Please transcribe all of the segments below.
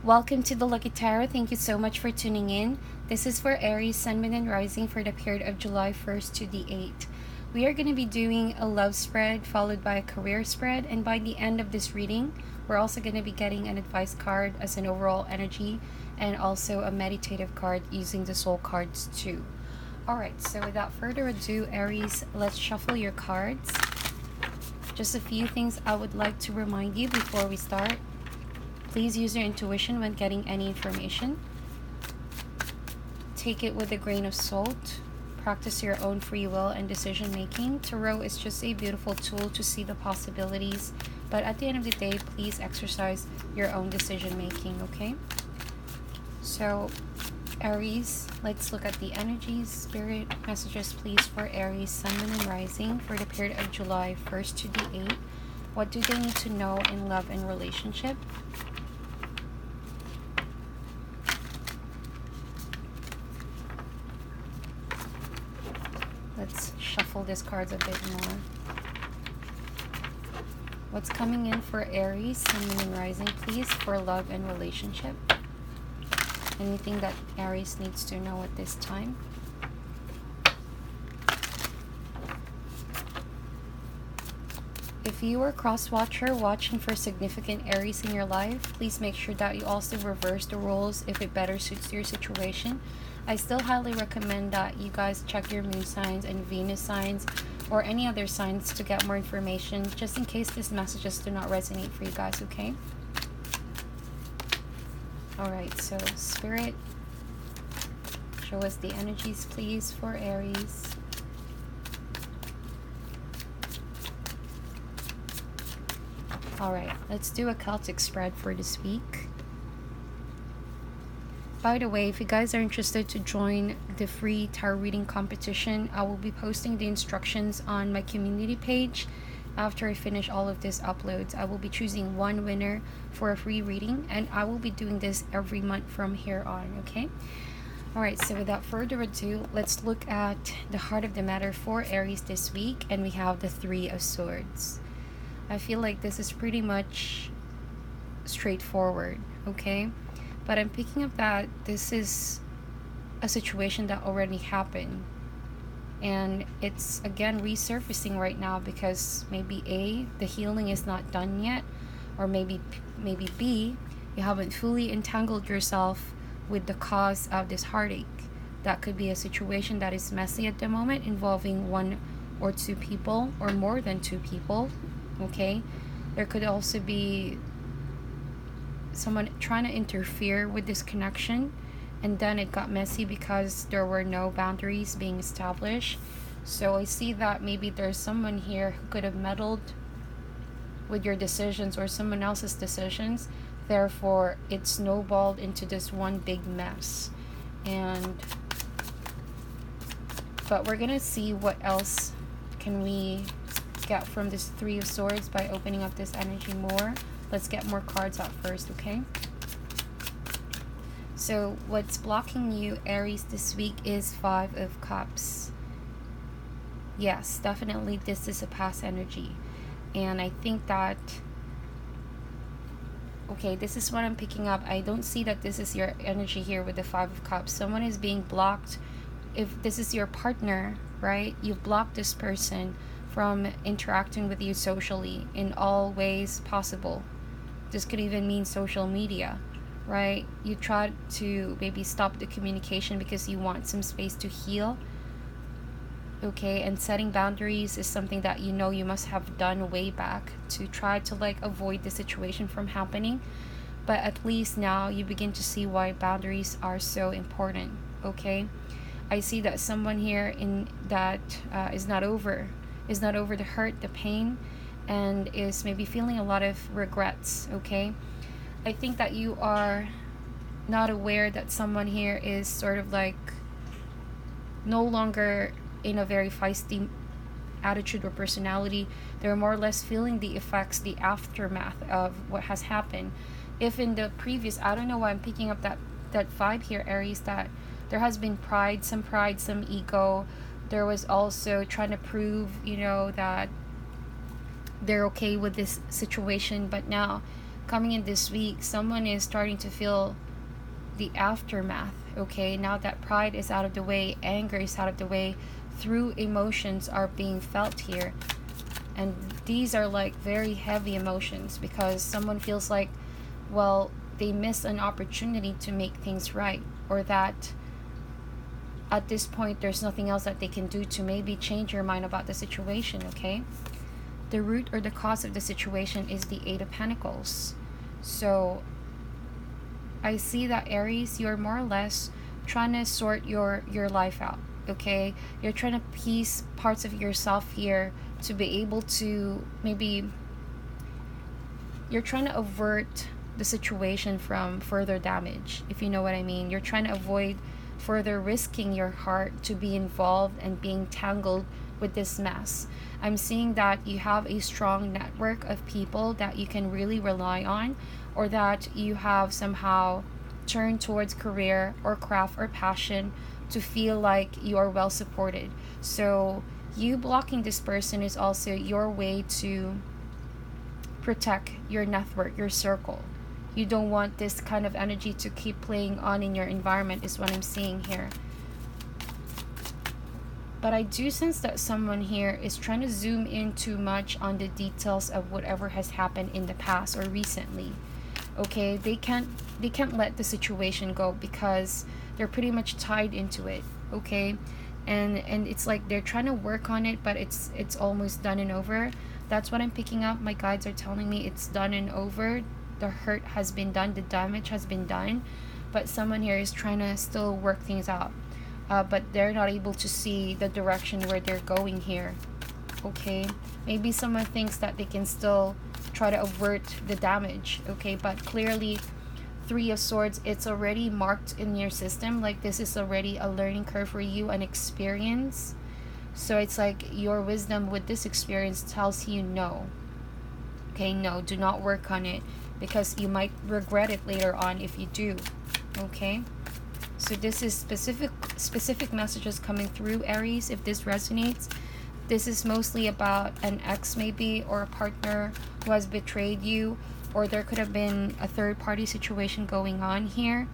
Welcome to the Lucky Tarot. Thank you so much for tuning in. This is for Aries, Sun, Moon, and Rising for the period of July 1st to the 8th. We are going to be doing a love spread followed by a career spread, and by the end of this reading, we're also going to be getting an advice card as an overall energy and also a meditative card using the soul cards too. Alright, so without further ado, Aries, let's shuffle your cards. Just a few things I would like to remind you before we start. Please use your intuition when getting any information. Take it with a grain of salt. Practice your own free will and decision making. Tarot is just a beautiful tool to see the possibilities, but at the end of the day, please exercise your own decision making, okay? So, Aries, let's look at the energies. Spirit messages, please, for Aries, Sun, Moon, and Rising for the period of July 1st to the 8th. What do they need to know in love and relationship? Let's shuffle these cards a bit more. What's coming in for Aries, Sun, Moon, and Rising, please, for love and relationship? Anything that Aries needs to know at this time? If you are cross-watcher watching for significant Aries in your life, please make sure that you also reverse the roles if it better suits your situation. I still highly recommend that you guys check your moon signs and Venus signs or any other signs to get more information, just in case these messages do not resonate for you guys, okay? Alright, so Spirit, show us the energies, please, for Aries. Alright, let's do a Celtic spread for this week. By the way, if you guys are interested to join the free tarot reading competition, I will be posting the instructions on my community page. After I finish all of these uploads, I will be choosing one winner for a free reading, and I will be doing this every month from here on, okay? Alright, so without further ado, let's look at the heart of the matter for Aries this week, and we have the Three of Swords. I feel like this is pretty much straightforward, okay? But I'm picking up that this is a situation that already happened. And it's again resurfacing right now because maybe A, the healing is not done yet. Or maybe B, you haven't fully entangled yourself with the cause of this heartache. That could be a situation that is messy at the moment, involving one or two people or more than two people. Okay? There could also be someone trying to interfere with this connection, and then it got messy because there were no boundaries being established. So I see that maybe there's someone here who could have meddled with your decisions or someone else's decisions. Therefore, it snowballed into this one big mess. But we're gonna see what else can we get from this Three of Swords by opening up this energy more. Let's get more cards out first, okay? So what's blocking you, Aries, this week is Five of Cups. Yes, definitely this is a past energy. And I think that, okay, this is what I'm picking up. I don't see that this is your energy here with the Five of Cups. Someone is being blocked. If this is your partner, right? You've blocked this person from interacting with you socially in all ways possible. This could even mean social media, right? You try to maybe stop the communication because you want some space to heal, okay? And setting boundaries is something that you know you must have done way back to try to like avoid the situation from happening. But at least now you begin to see why boundaries are so important, okay? I see that someone here in that is not over the hurt, the pain, and is maybe feeling a lot of regrets, okay? I think that you are not aware that someone here is sort of like no longer in a very feisty attitude or personality. They're more or less feeling the effects, the aftermath of what has happened. If in the previous, I don't know why I'm picking up that vibe here, Aries, that there has been pride, some ego. There was also trying to prove, you know, that they're okay with this situation, but now coming in this week, someone is starting to feel the aftermath. Okay, now that pride is out of the way, anger is out of the way, through emotions are being felt here. And these are like very heavy emotions, because someone feels like, well, they missed an opportunity to make things right, or that at this point there's nothing else that they can do to maybe change your mind about the situation. Okay, the root or the cause of the situation is the Eight of Pentacles. So I see that, Aries, you're more or less trying to sort your life out. Okay, you're trying to piece parts of yourself here to be able to, maybe you're trying to avert the situation from further damage, if you know what I mean. You're trying to avoid further risking your heart to be involved and being tangled with this mess. I'm seeing that you have a strong network of people that you can really rely on, or that you have somehow turned towards career or craft or passion to feel like you are well supported. So you blocking this person is also your way to protect your network, your circle. You don't want this kind of energy to keep playing on in your environment, is what I'm seeing here. But I do sense that someone here is trying to zoom in too much on the details of whatever has happened in the past or recently. Okay, they can't let the situation go, because they're pretty much tied into it. Okay, and it's like they're trying to work on it, but it's almost done and over. That's what I'm picking up. My guides are telling me it's done and over. The hurt has been done, the damage has been done, but someone here is trying to still work things out, but they're not able to see the direction where they're going here. Okay, maybe someone thinks that they can still try to avert the damage. Okay, but clearly Three of Swords, it's already marked in your system, like this is already a learning curve for you, an experience. So it's like your wisdom with this experience tells you no. Okay, no, do not work on it, because you might regret it later on if you do. Okay, so this is specific messages coming through, Aries. If this resonates, this is mostly about an ex maybe, or a partner who has betrayed you, or there could have been a third party situation going on here.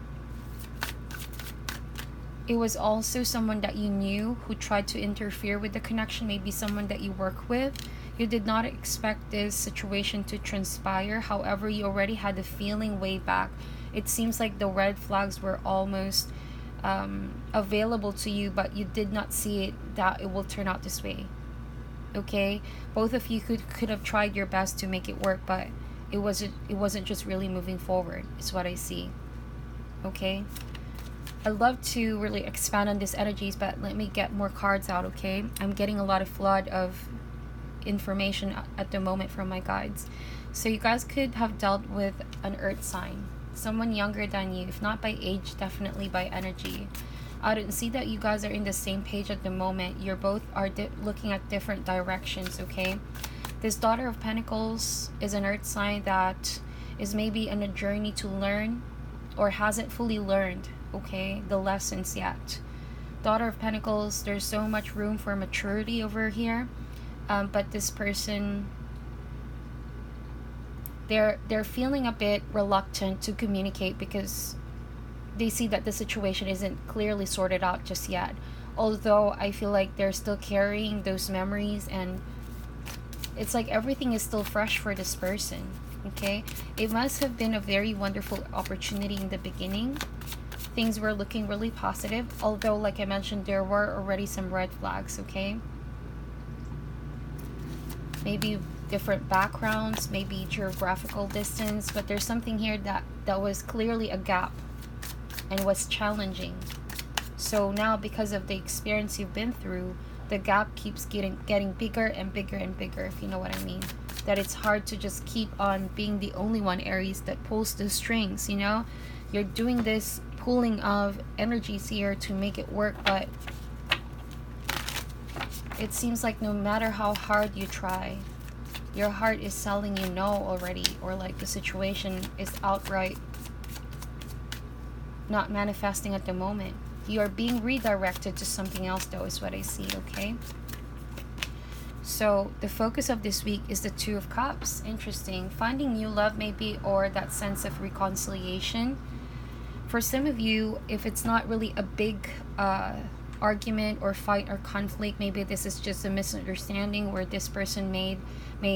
It was also someone that you knew who tried to interfere with the connection, maybe someone that you work with. You did not expect this situation to transpire. However, you already had the feeling way back. It seems like the red flags were almost available to you, but you did not see it, that it will turn out this way. Okay, both of you could have tried your best to make it work, but it wasn't just really moving forward, is what I see. Okay, I love to really expand on these energies, but let me get more cards out. Okay, I'm getting a lot of flood of information at the moment from my guides. So you guys could have dealt with an earth sign, someone younger than you, if not by age, definitely by energy. I don't see that you guys are in the same page at the moment. You're both are looking at different directions. Okay, this Daughter of Pentacles is an earth sign that is maybe on a journey to learn, or hasn't fully learned, okay, the lessons yet. Daughter of Pentacles, there's so much room for maturity over here, but this person, they're feeling a bit reluctant to communicate, because they see that the situation isn't clearly sorted out just yet. Although I feel like they're still carrying those memories, and it's like everything is still fresh for this person. Okay, it must have been a very wonderful opportunity in the beginning. Things were looking really positive, although like I mentioned, there were already some red flags. Okay, maybe different backgrounds, maybe geographical distance, but there's something here that was clearly a gap and was challenging. So now, because of the experience you've been through, the gap keeps getting bigger and bigger and bigger, if you know what I mean. That it's hard to just keep on being the only one, Aries, that pulls the strings, you know. You're doing this pulling of energies here to make it work, but it seems like no matter how hard you try, your heart is telling you no already, or like the situation is outright not manifesting at the moment. You are being redirected to something else, though, is what I see. Okay, So the focus of this week is the Two of Cups. Interesting. Finding new love maybe, or that sense of reconciliation. For some of you, if it's not really a big argument or fight or conflict, maybe this is just a misunderstanding where this person may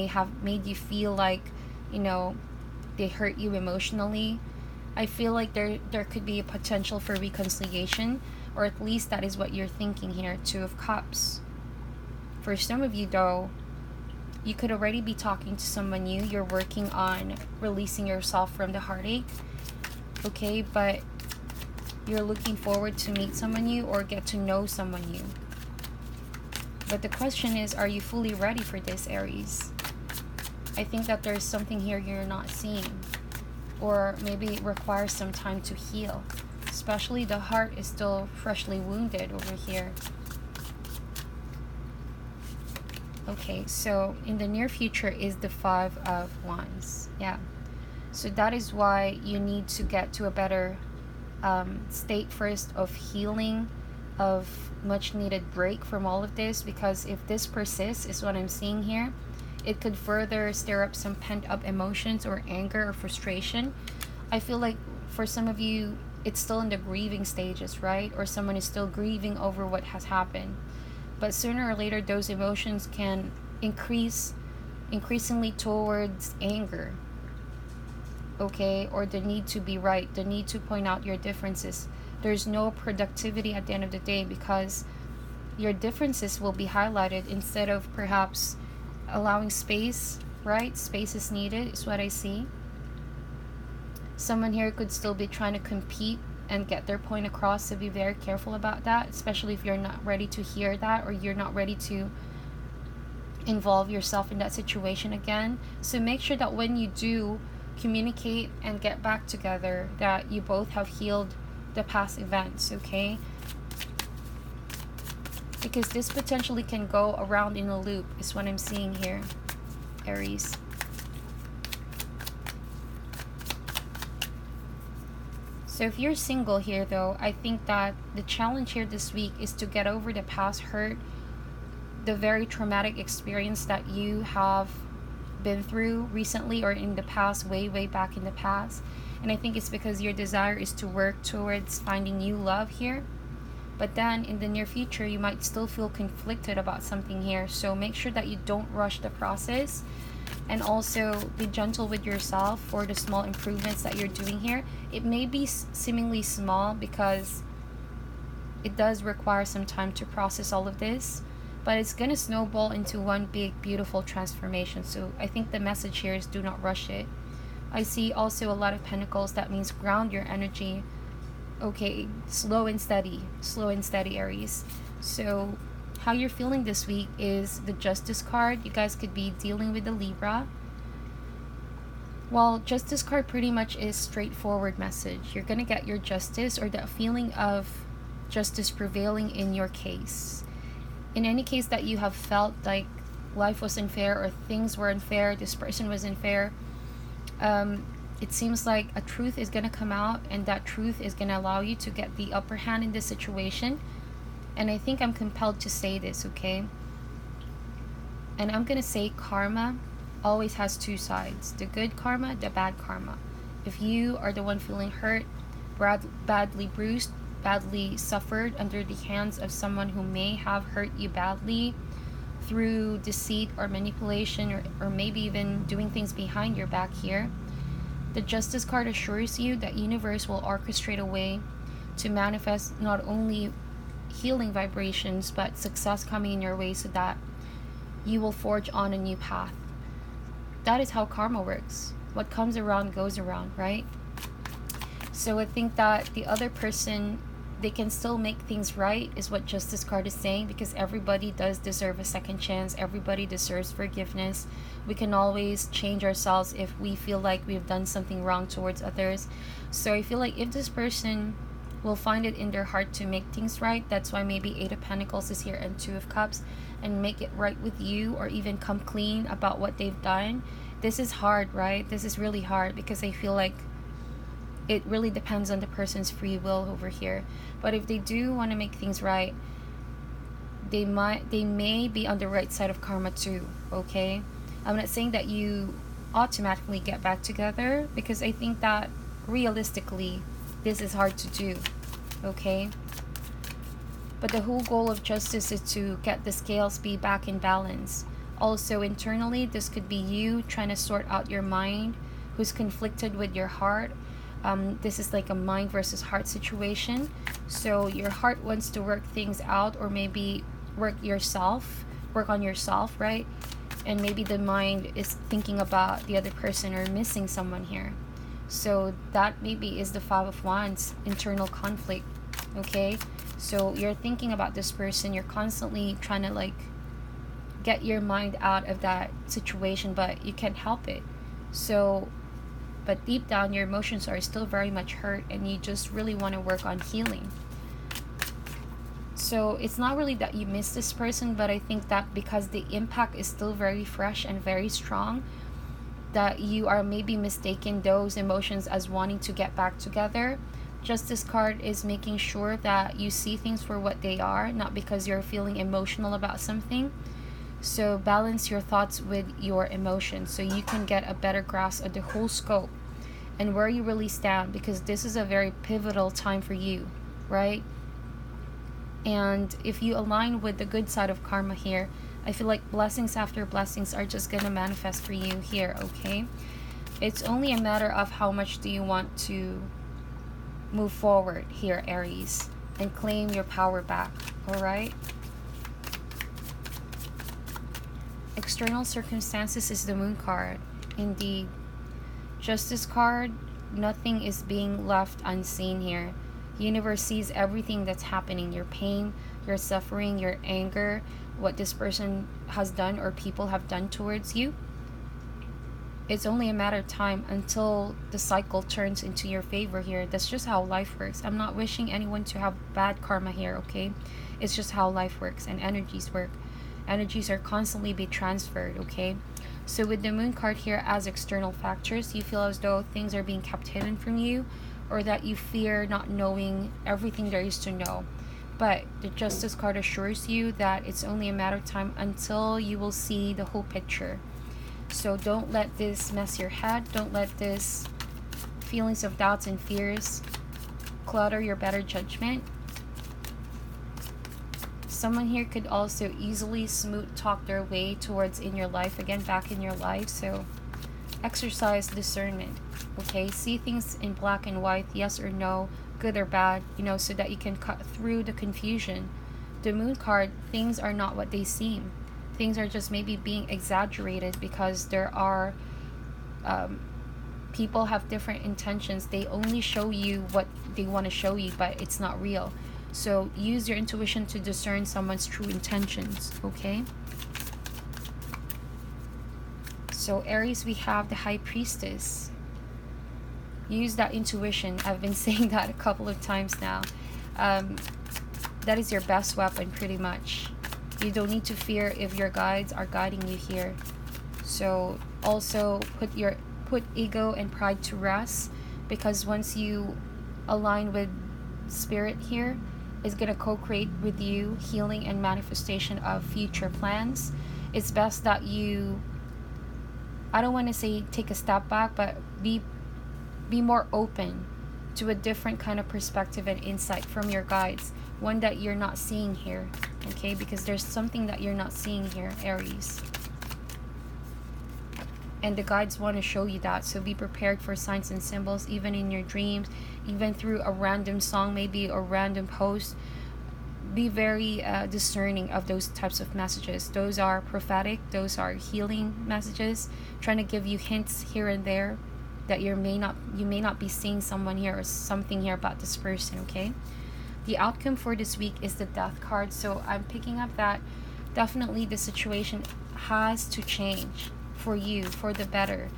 have made you feel like, you know, they hurt you emotionally. I feel like there could be a potential for reconciliation, or at least that is what you're thinking here. Two of Cups. For some of you though, you could already be talking to someone new. You're working on releasing yourself from the heartache. Okay, but you're looking forward to meet someone new or get to know someone new. But the question is, are you fully ready for this, Aries? I think that there's something here you're not seeing. Or maybe it requires some time to heal. Especially the heart is still freshly wounded over here. Okay, so in the near future is the Five of Wands. Yeah. So that is why you need to get to a better state first of healing, of much needed break from all of this, because if this persists, is what I'm seeing here, it could further stir up some pent up emotions or anger or frustration. I feel like for some of you, it's still in the grieving stages, right? Or someone is still grieving over what has happened. But sooner or later, those emotions can increasingly towards anger. Okay, or the need to be right, the need to point out your differences. There's no productivity at the end of the day because your differences will be highlighted instead of perhaps allowing space, right? Space is needed, is what I see. Someone here could still be trying to compete and get their point across, so be very careful about that, especially if you're not ready to hear that or you're not ready to involve yourself in that situation again. So make sure that when you do communicate and get back together, that you both have healed the past events, okay? Because this potentially can go around in a loop, is what I'm seeing here, Aries. So if you're single here though, I think that the challenge here this week is to get over the past hurt, the very traumatic experience that you have been through recently or in the past, way back in the past. And I think it's because your desire is to work towards finding new love here. But then in the near future, you might still feel conflicted about something here. So make sure that you don't rush the process. And also be gentle with yourself for the small improvements that you're doing here. It may be seemingly small because it does require some time to process all of this, but it's going to snowball into one big beautiful transformation. So I think the message here is do not rush it. I see also a lot of Pentacles. That means ground your energy. Okay, slow and steady, Aries. So how you're feeling this week is the Justice card. You guys could be dealing with the Libra. Well, Justice card pretty much is straightforward message. You're going to get your justice, or that feeling of justice prevailing in your case. In any case that you have felt like life was unfair or things were unfair, this person was unfair, it seems like a truth is going to come out, and that truth is going to allow you to get the upper hand in this situation. And I think I'm compelled to say this, okay? And I'm going to say karma always has two sides. The good karma, the bad karma. If you are the one feeling hurt, badly bruised, badly suffered under the hands of someone who may have hurt you badly through deceit or manipulation, or maybe even doing things behind your back here, the Justice card assures you that universe will orchestrate a way to manifest not only healing vibrations but success coming in your way, so that you will forge on a new path. That is how karma works. What comes around goes around, right? So I think that the other person, they can still make things right, is what Justice card is saying, because everybody does deserve a second chance. Everybody deserves forgiveness. We can always change ourselves if we feel like we've done something wrong towards others. So I feel like if this person will find it in their heart to make things right, that's why maybe Eight of Pentacles is here and Two of Cups, and make it right with you, or even come clean about what they've done. This is hard, right? This is really hard, because I feel like it really depends on the person's free will over here. But if they do want to make things right, they may be on the right side of karma too, okay? I'm not saying that you automatically get back together, because I think that realistically this is hard to do, okay? But the whole goal of justice is to get the scales be back in balance. Also internally, this could be you trying to sort out your mind who's conflicted with your heart. This is like a mind versus heart situation. So your heart wants to work things out, or maybe work on yourself, right? And maybe the mind is thinking about the other person or missing someone here. So that maybe is the Five of Wands, internal conflict, okay? So you're thinking about this person, you're constantly trying to like get your mind out of that situation, but you can't help it. So, but deep down your emotions are still very much hurt, and you just really want to work on healing. So it's not really that you miss this person, but I think that because the impact is still very fresh and very strong, that you are maybe mistaking those emotions as wanting to get back together. Justice card is making sure that you see things for what they are, not because you're feeling emotional about something. So balance your thoughts with your emotions so you can get a better grasp of the whole scope and where you really stand, because this is a very pivotal time for you, right? And if you align with the good side of karma here, I feel like blessings after blessings are just gonna manifest for you here, okay? It's only a matter of how much do you want to move forward here, Aries, and claim your power back, all right? External circumstances is the Moon card. Indeed. Justice card, nothing is being left unseen here. Universe sees everything that's happening, your pain, your suffering, your anger, what this person has done or people have done towards you. It's only a matter of time until the cycle turns into your favor here. That's just how life works. I'm not wishing anyone to have bad karma here, okay? It's just how life works and energies work. Energies are constantly being transferred, okay? So with the Moon card here as external factors, you feel as though things are being kept hidden from you, or that you fear not knowing everything there is to know. But the Justice card assures you that it's only a matter of time until you will see the whole picture. So don't let this mess your head. Don't let this feelings of doubts and fears clutter your better judgment. Someone here could also easily smooth talk their way towards in your life, again, back in your life. So exercise discernment, okay? See things in black and white, yes or no, good or bad, you know, so that you can cut through the confusion. The Moon card, things are not what they seem. Things are just maybe being exaggerated because there are people have different intentions. They only show you what they want to show you, but it's not real. So use your intuition to discern someone's true intentions, okay? So Aries, we have the High Priestess. Use that intuition. I've been saying that a couple of times now. That is your best weapon, pretty much. You don't need to fear if your guides are guiding you here. So also put ego and pride to rest, because once you align with spirit here, is going to co-create with you healing and manifestation of future plans. It's best that you, I don't want to say take a step back, but be more open to a different kind of perspective and insight from your guides, one that you're not seeing here, okay? Because there's something that you're not seeing here, Aries, and the guides want to show you that. So be prepared for signs and symbols, even in your dreams, even through a random song, maybe a random post. Be very discerning of those types of messages. Those are prophetic, those are healing messages, trying to give you hints here and there that you may not be seeing someone here or something here about this person, okay? The outcome for this week is the Death card. So I'm picking up that definitely the situation has to change for you, for the better.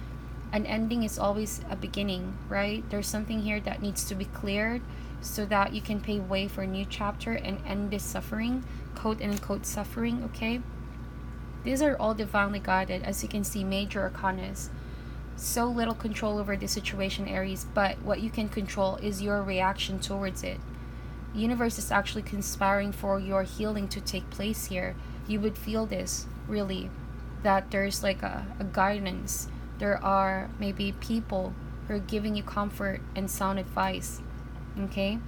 An ending is always a beginning, right? There's something here that needs to be cleared so that you can pave way for a new chapter and end this suffering, quote unquote suffering, okay? These are all divinely guided. As you can see, major arcanas. So little control over the situation, Aries, but what you can control is your reaction towards it. Universe is actually conspiring for your healing to take place here. You would feel this, really, that there's like a guidance. There are maybe people who are giving you comfort and sound advice. Okay?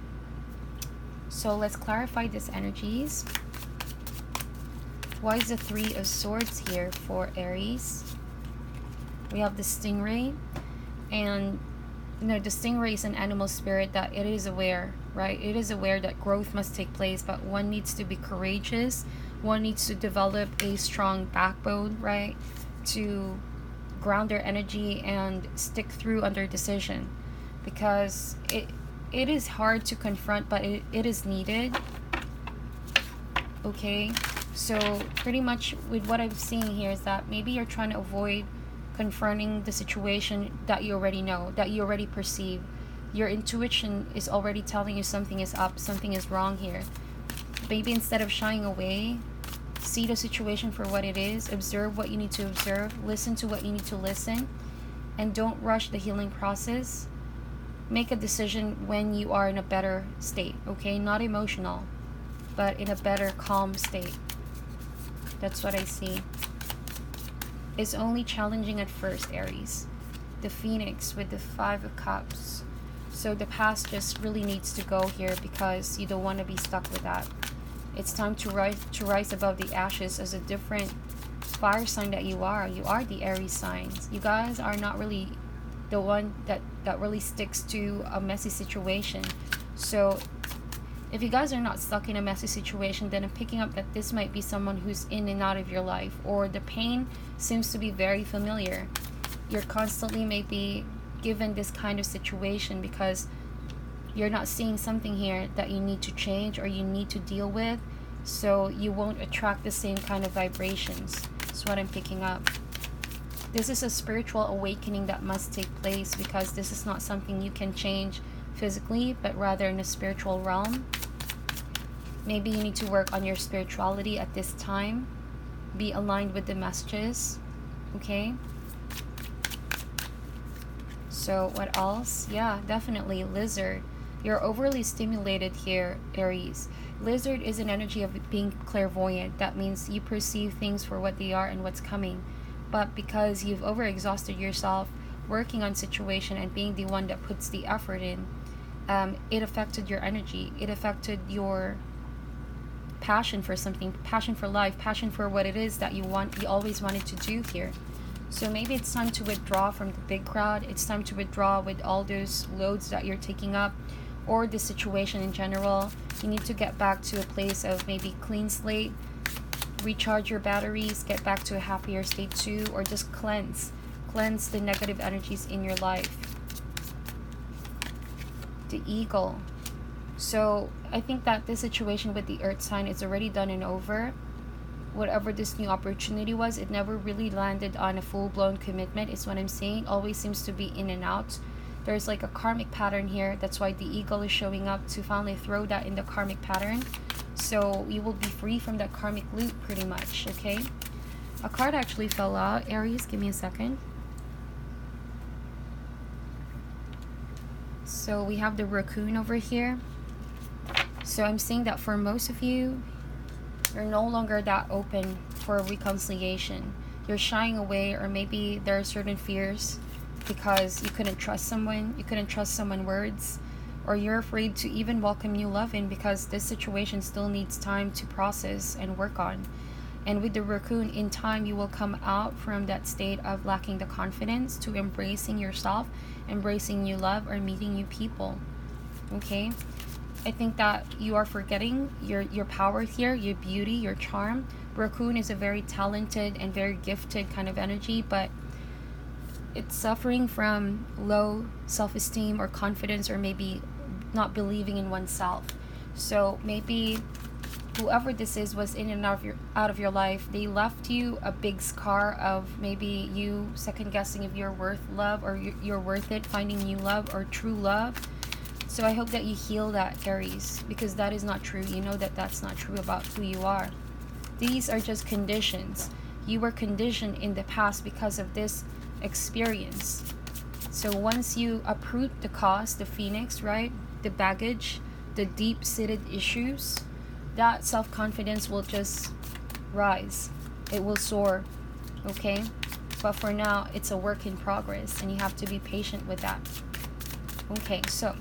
So let's clarify these energies. Why is the Three of Swords here for Aries? We have the stingray. And the stingray is an animal spirit that it is aware, right? It is aware that growth must take place, but one needs to be courageous. One needs to develop a strong backbone, right? To ground their energy and stick through under decision. Because it is hard to confront, but it is needed. Okay? So pretty much with what I'm seeing here is that maybe you're trying to avoid confronting the situation that you already know, that you already perceive. Your intuition is already telling you something is up, something is wrong here. Maybe instead of shying away, see the situation for what it is, observe what you need to observe, listen to what you need to listen, and don't rush the healing process. Make a decision when you are in a better state, okay? Not emotional, but in a better, calm state. That's what I see. It's only challenging at first, Aries. The Phoenix with the Five of Cups. So the past just really needs to go here because you don't want to be stuck with that. It's time to rise above the ashes as a different fire sign that you are. You are the Aries signs. You guys are not really the one that really sticks to a messy situation. So if you guys are not stuck in a messy situation, then I'm picking up that this might be someone who's in and out of your life, or the pain seems to be very familiar. You're constantly maybe given this kind of situation because you're not seeing something here that you need to change or you need to deal with, so you won't attract the same kind of vibrations. That's what I'm picking up. This is a spiritual awakening that must take place because this is not something you can change physically, but rather in a spiritual realm. Maybe you need to work on your spirituality at this time. Be aligned with the messages. Okay? So what else? Yeah, definitely Lizard. You're overly stimulated here, Aries. Lizard is an energy of being clairvoyant. That means you perceive things for what they are and what's coming. But because you've overexhausted yourself working on situation and being the one that puts the effort in, it affected your energy. It affected your passion for something, passion for life, passion for what it is that you always wanted to do here. So maybe it's time to withdraw from the big crowd. It's time to withdraw with all those loads that you're taking up, or the situation in general. You need to get back to a place of maybe clean slate, recharge your batteries, get back to a happier state too, or just cleanse the negative energies in your life. The Eagle. So I think that this situation with the Earth sign is already done and over. Whatever this new opportunity was, it never really landed on a full-blown commitment, is what I'm saying. Always seems to be in and out. There's like a karmic pattern here. That's why the Eagle is showing up to finally throw that in the karmic pattern. So you will be free from that karmic loop pretty much, okay? A card actually fell out. Aries, give me a second. So we have the raccoon over here. So I'm saying that for most of you, you're no longer that open for reconciliation. You're shying away, or maybe there are certain fears because you couldn't trust someone, words, or you're afraid to even welcome new love in because this situation still needs time to process and work on. And with the raccoon, in time you will come out from that state of lacking the confidence to embracing yourself, embracing new love, or meeting new people. Okay? I think that you are forgetting your power here, your beauty, your charm. Raccoon is a very talented and very gifted kind of energy, but it's suffering from low self-esteem or confidence, or maybe not believing in oneself. So maybe whoever this is was in and out of your life. They left you a big scar of maybe you second guessing if you're worth love, or you're worth it, finding new love or true love. So I hope that you heal that, Aries, because that is not true. You know that that's not true about who you are. These are just conditions. You were conditioned in the past because of this experience. So once you uproot the cause, the phoenix, right? The baggage, the deep-seated issues, that self-confidence will just rise. It will soar, okay? But for now, it's a work in progress, and you have to be patient with that. Okay, so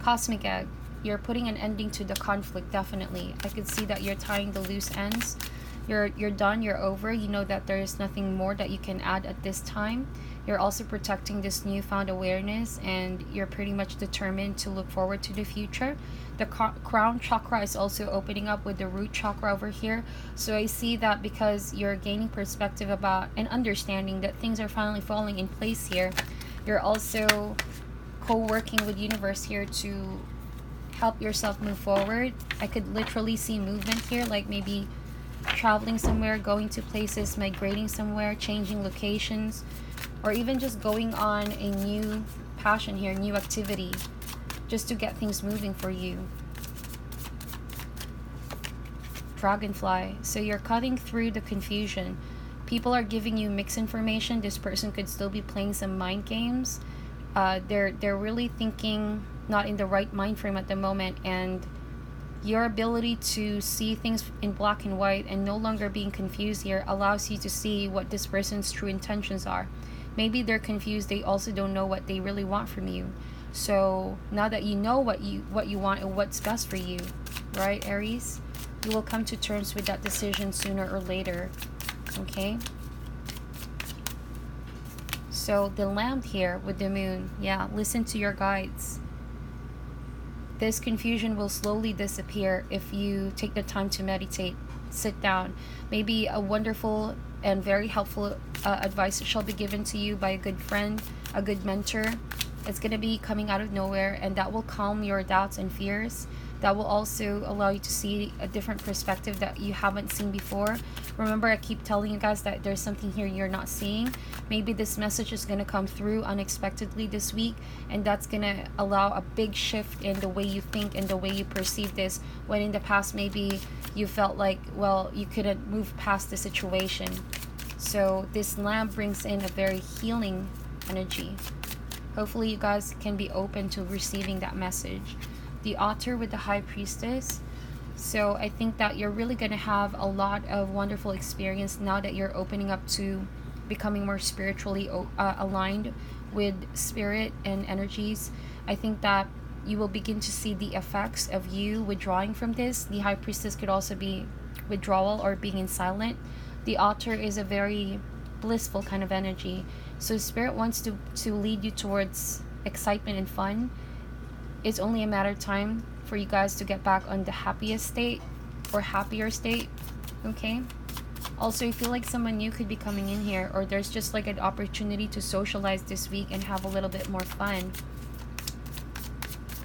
Cosmic Egg, you're putting an ending to the conflict, definitely. I could see that you're tying the loose ends. You're done, you're over. You know that there is nothing more that you can add at this time. You're also protecting this newfound awareness, and you're pretty much determined to look forward to the future. The crown chakra is also opening up with the root chakra over here. So I see that because you're gaining perspective about and understanding that things are finally falling in place here. You're also co-working with universe here to help yourself move forward. I could literally see movement here, like maybe traveling somewhere, going to places, migrating somewhere, changing locations, or even just going on a new passion here, new activity, just to get things moving for you. Dragonfly, so you're cutting through the confusion. People are giving you mixed information. This person could still be playing some mind games. They're really thinking not in the right mind frame at the moment, and your ability to see things in black and white and no longer being confused here allows you to see what this person's true intentions are. Maybe they're confused, they also don't know what they really want from you. So now that you know what you want and what's best for you, right, Aries, you will come to terms with that decision sooner or later. Okay, so the lamb here with the moon, yeah, listen to your guides. This confusion will slowly disappear if you take the time to meditate, sit down. Maybe a wonderful and very helpful advice shall be given to you by a good friend, a good mentor. It's going to be coming out of nowhere, and that will calm your doubts and fears. That will also allow you to see a different perspective that you haven't seen before. Remember, I keep telling you guys that there's something here you're not seeing. Maybe this message is going to come through unexpectedly this week, and that's going to allow a big shift in the way you think and the way you perceive this, when in the past maybe you felt like, well, you couldn't move past the situation. So this lamp brings in a very healing energy. Hopefully you guys can be open to receiving that message. The Otter with the High Priestess. So I think that you're really going to have a lot of wonderful experience now that you're opening up to becoming more spiritually aligned with spirit and energies. I think that you will begin to see the effects of you withdrawing from this. The High Priestess could also be withdrawal or being in silent. The Otter is a very blissful kind of energy. So spirit wants to lead you towards excitement and fun. It's only a matter of time for you guys to get back on the happiest state or happier state. Okay, also I feel like someone new could be coming in here, or there's just like an opportunity to socialize this week and have a little bit more fun.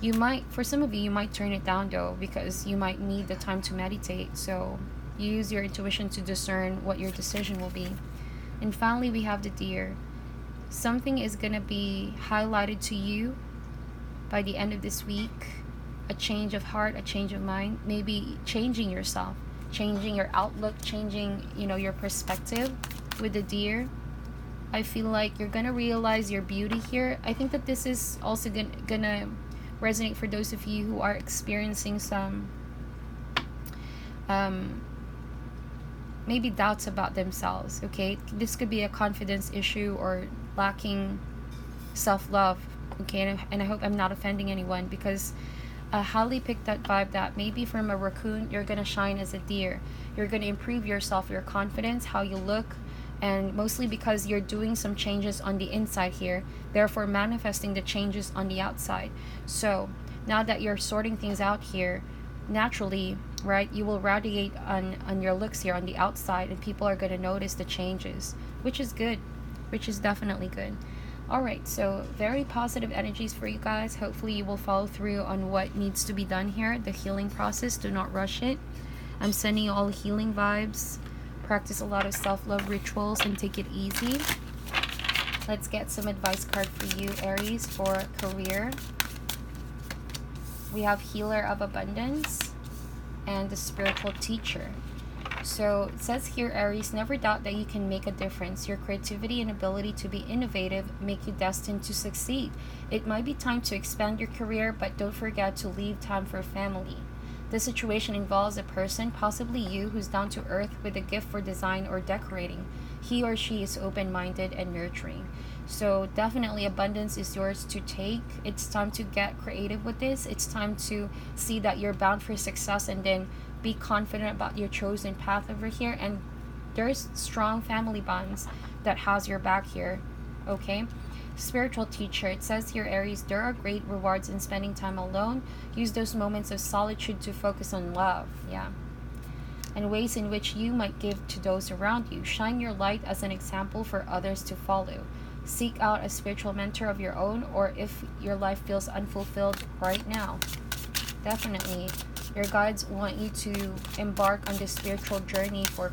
You might, for some of you, you might turn it down though, because you might need the time to meditate. So you use your intuition to discern what your decision will be. And finally, we have the Deer. Something is going to be highlighted to you by the end of this week. A change of heart, a change of mind, maybe changing yourself, changing your outlook, changing, your perspective with the Deer. I feel like you're gonna realize your beauty here. I think that this is also gonna resonate for those of you who are experiencing some maybe doubts about themselves. Okay, this could be a confidence issue or lacking self-love. Okay, and I hope I'm not offending anyone, because I highly picked that vibe that maybe from a raccoon you're gonna shine as a deer. You're gonna improve yourself, your confidence, how you look, and mostly because you're doing some changes on the inside here, therefore manifesting the changes on the outside. So now that you're sorting things out here, naturally, right, you will radiate on your looks here on the outside, and people are gonna notice the changes, which is good, which is definitely good. Alright, so very positive energies for you guys. Hopefully you will follow through on what needs to be done here, the healing process. Do not rush it. I'm sending you all healing vibes. Practice a lot of self-love rituals and take it easy. Let's get some advice card for you, Aries, for career. We have Healer of Abundance and the Spiritual Teacher. So it says here, Aries, never doubt that you can make a difference. Your creativity and ability to be innovative make you destined to succeed. It might be time to expand your career, but don't forget to leave time for family. This situation involves a person, possibly you, who's down to earth with a gift for design or decorating. He or she is open-minded and nurturing. So definitely abundance is yours to take. It's time to get creative with this. It's time to see that you're bound for success, and then be confident about your chosen path over here. And there's strong family bonds that has your back here. Okay. Spiritual teacher, it says here, Aries, there are great rewards in spending time alone. Use those moments of solitude to focus on love. Yeah. And ways in which you might give to those around you. Shine your light as an example for others to follow. Seek out a spiritual mentor of your own, or if your life feels unfulfilled right now, definitely your guides want you to embark on this spiritual journey for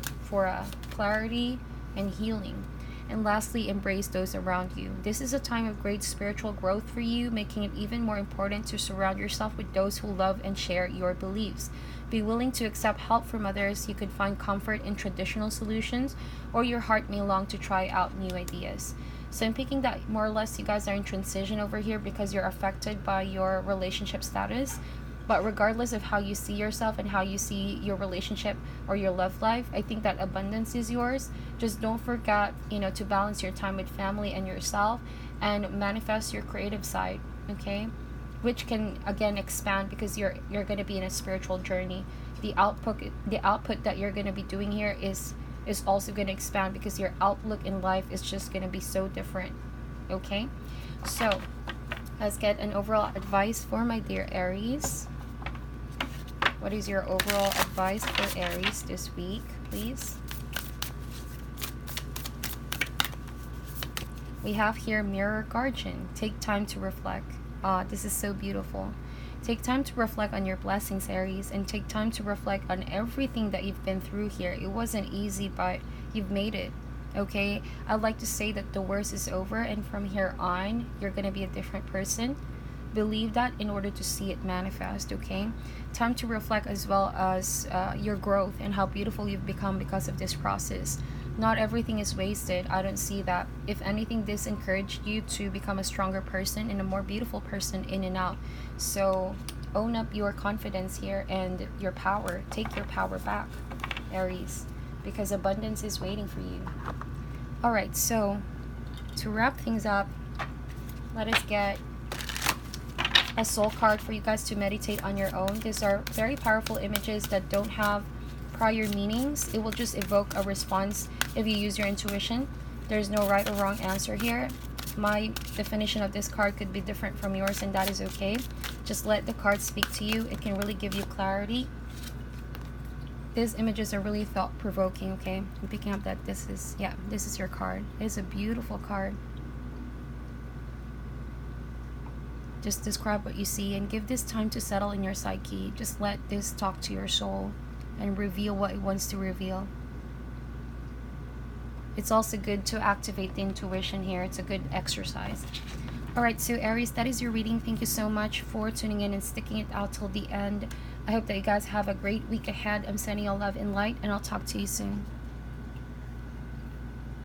clarity and healing. And lastly, embrace those around you. This is a time of great spiritual growth for you, making it even more important to surround yourself with those who love and share your beliefs. Be willing to accept help from others. You could find comfort in traditional solutions, or your heart may long to try out new ideas. So I'm picking that more or less you guys are in transition over here because you're affected by your relationship status. But regardless of how you see yourself and how you see your relationship or your love life, I think that abundance is yours. Just don't forget, to balance your time with family and yourself, and manifest your creative side, okay? Which can again expand because you're going to be in a spiritual journey. The output that you're going to be doing here is also going to expand because your outlook in life is just going to be so different, okay? So let's get an overall advice for my dear Aries. What is your overall advice for Aries this week, please? We have here Mirror Guardian. Take time to reflect. This is so beautiful. Take time to reflect on your blessings, Aries, and take time to reflect on everything that you've been through here. It wasn't easy, but you've made it. Okay, I'd like to say that the worst is over, and from here on you're gonna be a different person. Believe that in order to see it manifest. Okay, time to reflect as well as your growth and how beautiful you've become because of this process. Not everything is wasted. I don't see that. If anything, this encouraged you to become a stronger person and a more beautiful person in and out. So own up your confidence here and your power. Take your power back, Aries, because abundance is waiting for you. All right, so to wrap things up, let us get a soul card for you guys to meditate on your own. These are very powerful images that don't have prior meanings. It will just evoke a response if you use your intuition. There's no right or wrong answer here. My definition of this card could be different from yours, and that is okay. Just let the card speak to you. It can really give you clarity. These images are really thought-provoking, okay? I'm picking up that this is your card. It is a beautiful card. Just describe what you see and give this time to settle in your psyche. Just let this talk to your soul and reveal what it wants to reveal. It's also good to activate the intuition here. It's a good exercise. Alright, so Aries, that is your reading. Thank you so much for tuning in and sticking it out till the end. I hope that you guys have a great week ahead. I'm sending you love and light, and I'll talk to you soon.